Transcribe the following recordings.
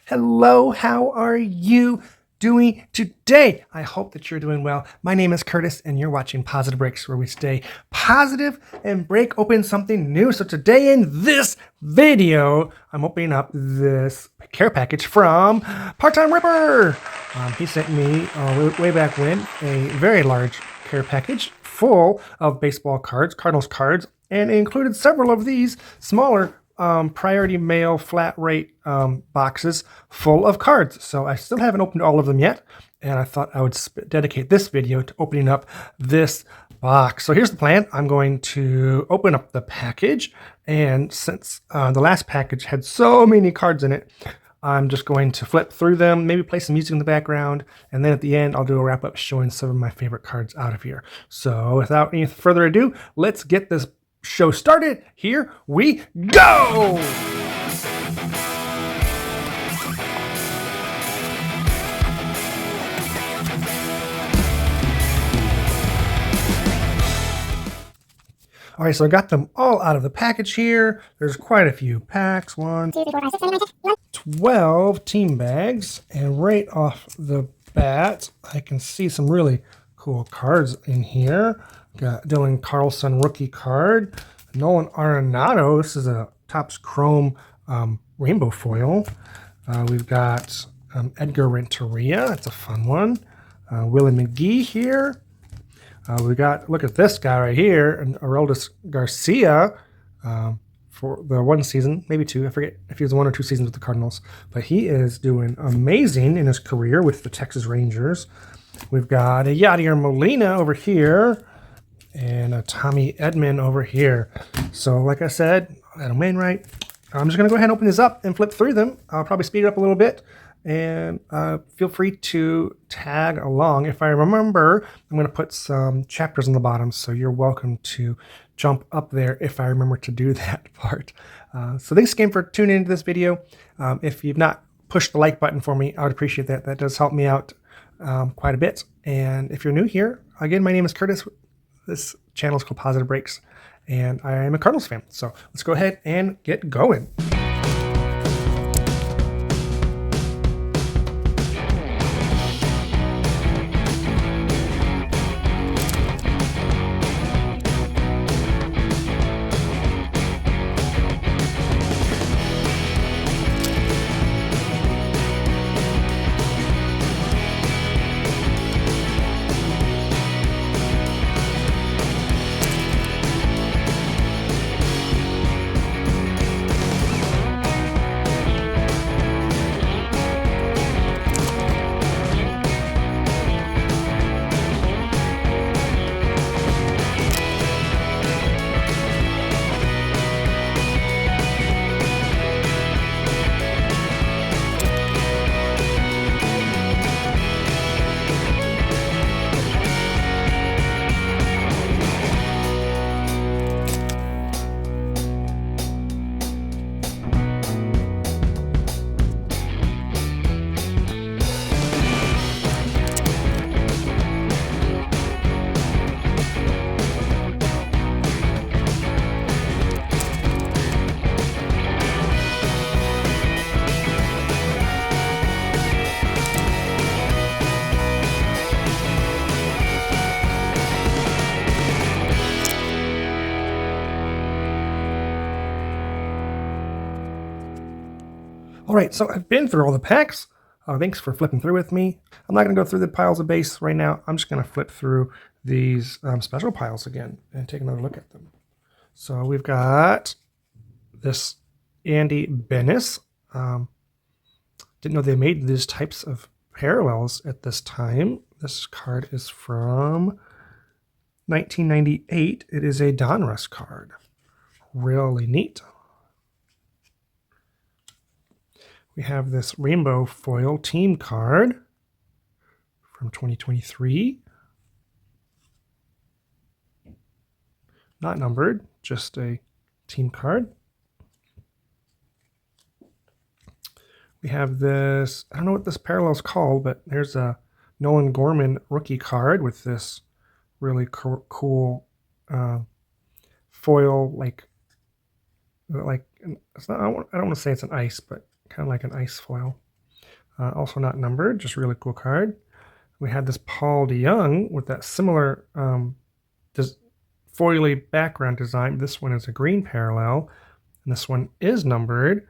Hello, how are you doing today? I hope that you're doing well. My name is Curtis, and you're watching Positive Breaks, where we stay positive and break open something new. So today in this video, I'm opening up this care package from Part-Time Ripper. He sent me way back when a very large care package full of baseball cards, Cardinals cards, and it included several of these smaller priority mail flat rate boxes full of cards. So I still haven't opened all of them yet, and I thought I would dedicate this video to opening up this box. So here's the plan. I'm going to open up the package, and since the last package had so many cards in it, I'm just going to flip through them, maybe play some music in the background, and then at the end I'll do a wrap up showing some of my favorite cards out of here. So without any further ado, let's get this show started. Here we go. All right, so I got them all out of the package here. There's quite a few packs. 1, 2, 3, 4, 5, 6, 7, 8, 9, 12 team bags. And right off the bat, I can see some really cool cards in here. Got Dylan Carlson rookie card. Nolan Arenado. This is a Topps Chrome rainbow foil. We've got Edgar Renteria. That's a fun one. Willie McGee here. We got, look at this guy right here, and Aroldis Garcia for the one season, maybe two. I forget if he was 1 or 2 seasons with the Cardinals, but he is doing amazing in his career with the Texas Rangers. We've got a Yadier Molina over here and a Tommy Edman over here. So like I said, Adam Wainwright, I'm just going to go ahead and open this up and flip through them. I'll probably speed it up a little bit. And feel free to tag along. If I remember, I'm going to put some chapters on the bottom, so you're welcome to jump up there if I remember to do that part. So thanks again for tuning into this video. If you've not pushed the like button for me, I would appreciate that. That does help me out quite a bit. And if you're new here, again, my name is Curtis. This channel is called Positive Breaks, and I am a Cardinals fan. So let's go ahead and get going. All right, so I've been through all the packs. Thanks for flipping through with me. I'm not going to go through the piles of base right now. I'm just going to flip through these special piles again and take another look at them. So we've got this Andy Bennis. Didn't know they made these types of parallels at this time. This card is from 1998. It is a Donruss card. Really neat. We have this rainbow foil team card from 2023. Not numbered, just a team card. We have this, I don't know what this parallel is called, but there's a Nolan Gorman rookie card with this really cool foil, like it's not, I don't want to say it's an ice, but kind of like an ice foil. Also not numbered, just a really cool card. We had this Paul DeYoung with that similar foily background design. This one is a green parallel, and this one is numbered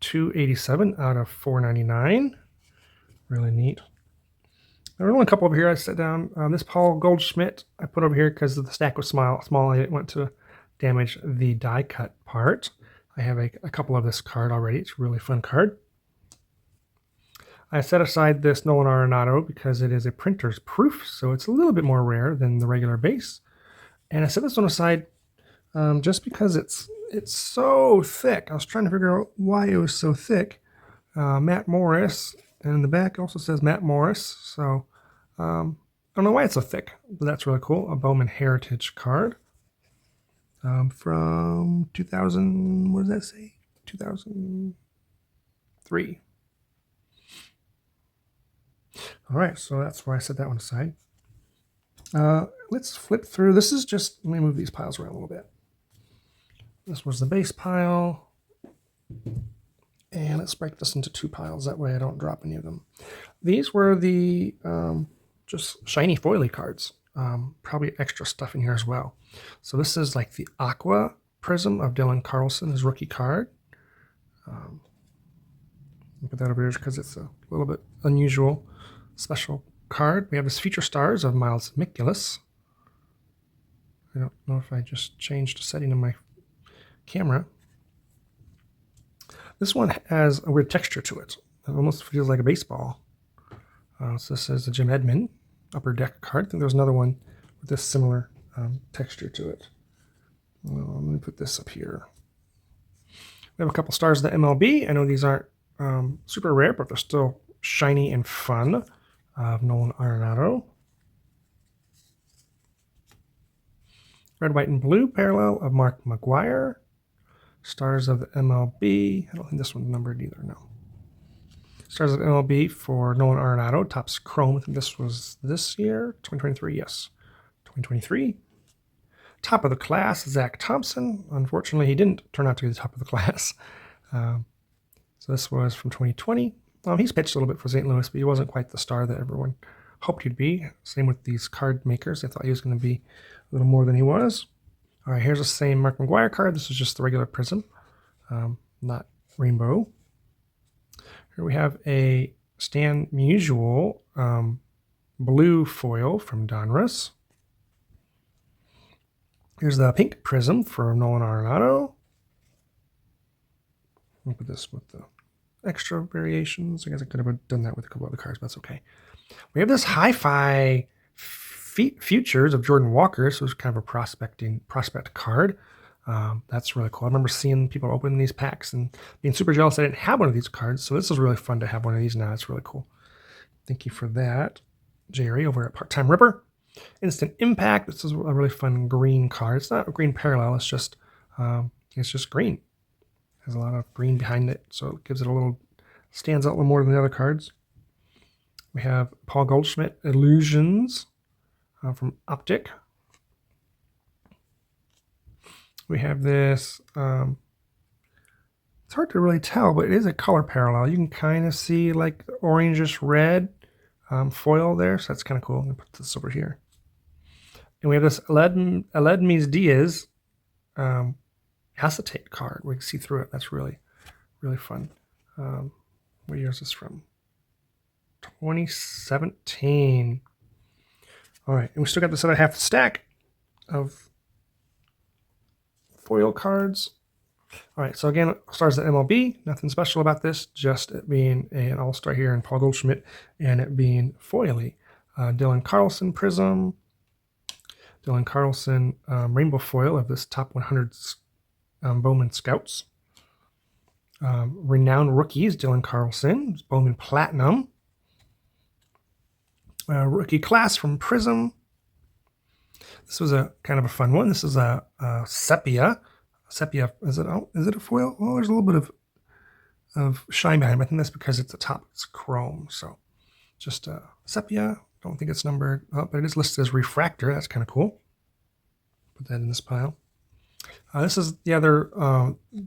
287 out of 499. Really neat. There were only a couple over here I set down. This Paul Goldschmidt I put over here because the stack was small. I didn't want to damage the die cut part. I have a couple of this card already. It's a really fun card. I set aside this Nolan Arenado because it is a printer's proof, so it's a little bit more rare than the regular base. And I set this one aside just because it's so thick. I was trying to figure out why it was so thick. Matt Morris, and in the back it also says Matt Morris, so I don't know why it's so thick, but that's really cool. A Bowman Heritage card from 2000, what does that say? 2003. All right, so that's why I set that one aside. Let's flip through. This is just, let me move these piles around a little bit. This was the base pile. And let's break this into two piles. That way I don't drop any of them. These were the just shiny foily cards. Probably extra stuff in here as well. So this is like the Aqua Prism of Dylan Carlson, his rookie card. Put that over here because it's a little bit unusual, special card. We have this Future Stars of Miles Mikolas. I don't know if I just changed the setting of my camera. This one has a weird texture to it. It almost feels like a baseball. So this is a Jim Edmonds Upper Deck card. I think there's another one with this similar texture to it. Well, let me put this up here. We have a couple stars of the MLB. I know these aren't super rare, but they're still shiny and fun. Nolan Arenado. Red, white, and blue parallel of Mark McGwire. Stars of the MLB. I don't think this one's numbered either, no. Stars of the MLB for Nolan Arenado. Topps Chrome. I think this was this year. 2023, yes. 2023. Top of the class, Zach Thompson. Unfortunately, he didn't turn out to be the top of the class. So this was from 2020. He's pitched a little bit for St. Louis, but he wasn't quite the star that everyone hoped he'd be. Same with these card makers. I thought he was going to be a little more than he was. All right, here's the same Mark McGwire card. This is just the regular Prism, not rainbow. Here we have a Stan Musial blue foil from Donruss. Here's the pink Prism for Nolan Arenado. I'll put this with the extra variations. I guess I could have done that with a couple other cards, but that's okay. We have this Hi-Fi Futures of Jordan Walker. So it's kind of a prospect card. That's really cool. I remember seeing people open these packs and being super jealous I didn't have one of these cards. So this is really fun to have one of these now. It's really cool. Thank you for that, Jerry, over at Part-Time Ripper. Instant Impact. This is a really fun green card. It's not a green parallel. It's just green. It has a lot of green behind it, so it gives it a little, stands out a little more than the other cards. We have Paul Goldschmidt Illusions from Optic. We have this, it's hard to really tell, but it is a color parallel. You can kind of see like the orangish red foil there, so that's kind of cool. I'm going to put this over here. And we have this Aledmys Diaz acetate card. We can see through it. That's really, really fun. What year is this from? 2017. All right, and we still got this other half stack of foil cards. All right, so again, stars at MLB. Nothing special about this, just it being an all-star here in Paul Goldschmidt and it being foily. Dylan Carlson Prism. Dylan Carlson rainbow foil of this top 100 Bowman Scouts. Renowned Rookies, Dylan Carlson, Bowman Platinum. Rookie Class from Prism. This was a kind of a fun one. This is a sepia. Sepia, is it a foil? Well, there's a little bit of shine behind it. I think that's because it's the top, it's chrome. So just sepia. Don't think it's numbered, but it is listed as refractor. That's kind of cool. Put that in this pile. This is the other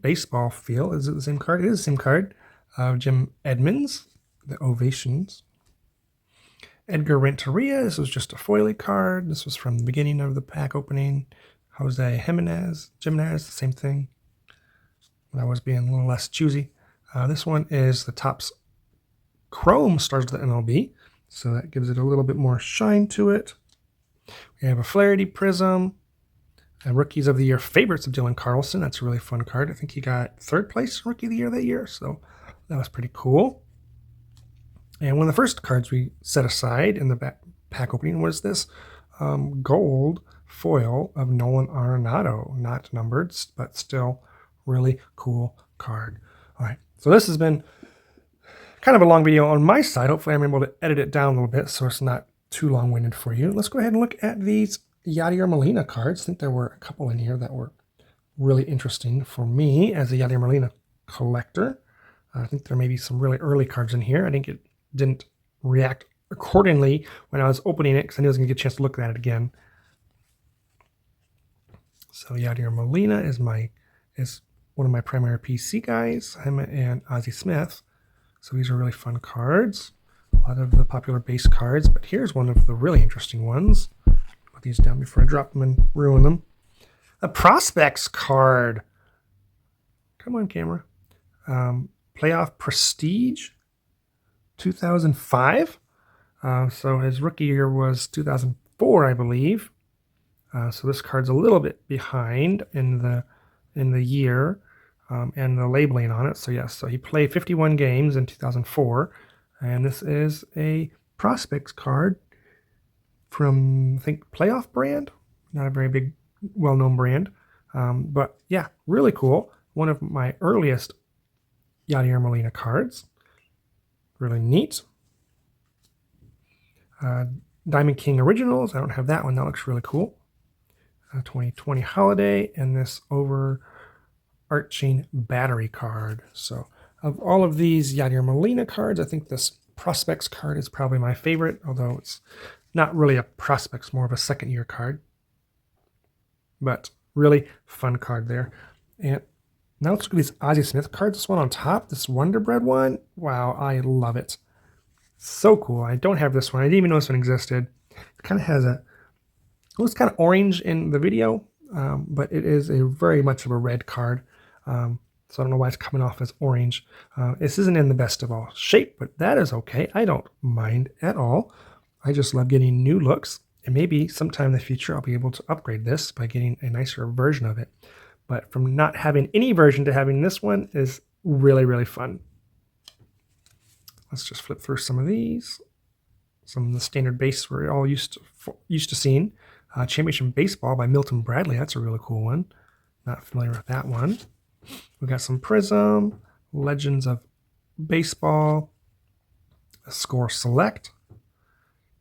baseball feel. Is it the same card? It is the same card. Jim Edmonds. the Ovations. Edgar Renteria, this was just a foily card. This was from the beginning of the pack opening. Jose Jimenez, the same thing. I was being a little less choosy. This one is the Topps Chrome Stars of the MLB, so that gives it a little bit more shine to it. We have a Flaherty Prism, Rookies of the Year favorites of Dylan Carlson. That's a really fun card. I think he got 3rd place Rookie of the Year that year, so that was pretty cool. And one of the first cards we set aside in the pack opening was this gold foil of Nolan Arenado, not numbered, but still really cool card. All right, so this has been kind of a long video on my side. Hopefully I'm able to edit it down a little bit so it's not too long-winded for you. Let's go ahead and look at these Yadier Molina cards. I think there were a couple in here that were really interesting for me as a Yadier Molina collector. I think there may be some really early cards in here. I think it didn't react accordingly when I was opening it because I knew I was going to get a chance to look at it again. So Yadier Molina is one of my primary PC guys, him and Ozzie Smith. So these are really fun cards. A lot of the popular base cards, but here's one of the really interesting ones. Put these down before I drop them and ruin them. A Prospects card. Come on, camera. Playoff Prestige 2005. So his rookie year was 2004, I believe. So this card's a little bit behind in the year and the labeling on it. So yes, so he played 51 games in 2004, and this is a Prospects card from, I think, Playoff brand. Not a very big, well-known brand, but yeah, really cool. One of my earliest Yadier Molina cards. Really neat. Diamond King Originals. I don't have that one. That looks really cool. 2020 Holiday, and this overarching battery card. So of all of these Yadier Molina cards, I think this Prospects card is probably my favorite, although it's not really a Prospects, more of a second-year card. But really fun card there. And now let's look at these Ozzie Smith cards. This one on top, this Wonder Bread one. Wow, I love it. So cool. I don't have this one. I didn't even know this one existed. It kind of has it looks kind of orange in the video, but it is a very much of a red card. So I don't know why it's coming off as orange. This isn't in the best of all shape, but that is okay. I don't mind at all. I just love getting new looks, and maybe sometime in the future I'll be able to upgrade this by getting a nicer version of it. But from not having any version to having this one is really, really fun. Let's just flip through some of these. Some of the standard base we're all used to seeing. Championship Baseball by Milton Bradley. That's a really cool one. Not familiar with that one. We got some Prism, Legends of Baseball, a Score Select.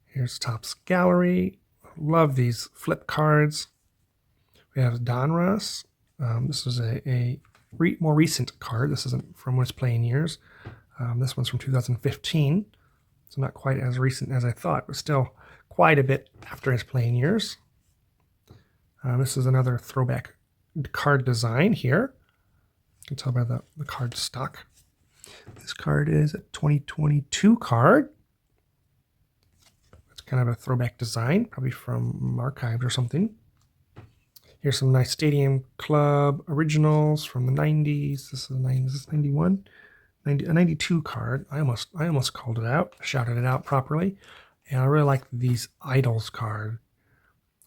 Here's Topps Gallery. Love these flip cards. We have Donruss. This is a more recent card. This isn't from his playing years. This one's from 2015. So not quite as recent as I thought, but still quite a bit after his playing years. This is another throwback card design here. You can tell by the card stock. This card is a 2022 card. It's kind of a throwback design, probably from archives or something. Here's some nice Stadium Club originals from the 90s. This is 91, a 92 card. I almost called it out, shouted it out properly. And I really like these Idols card.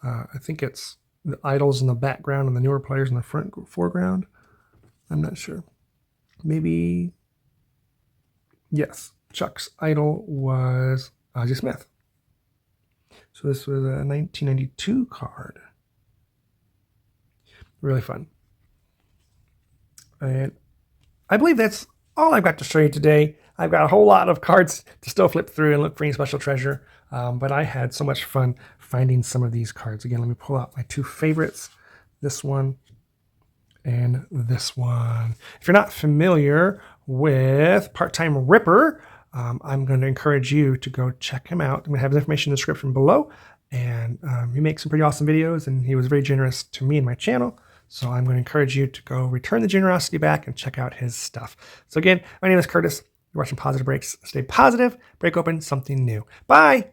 I think it's the Idols in the background and the newer players in the foreground. I'm not sure. Maybe, yes, Chuck's idol was Ozzie Smith. So this was a 1992 card. Really fun. And I believe that's all I've got to show you today. I've got a whole lot of cards to still flip through and look for any special treasure. But I had so much fun finding some of these cards. Again, let me pull out my two favorites. This one and this one. If you're not familiar with Part-Time Ripper, I'm going to encourage you to go check him out. I'm going to have his information in the description below. And he makes some pretty awesome videos, and he was very generous to me and my channel. So I'm going to encourage you to go return the generosity back and check out his stuff. So again, my name is Curtis. You're watching Positive Breaks. Stay positive, break open something new. Bye!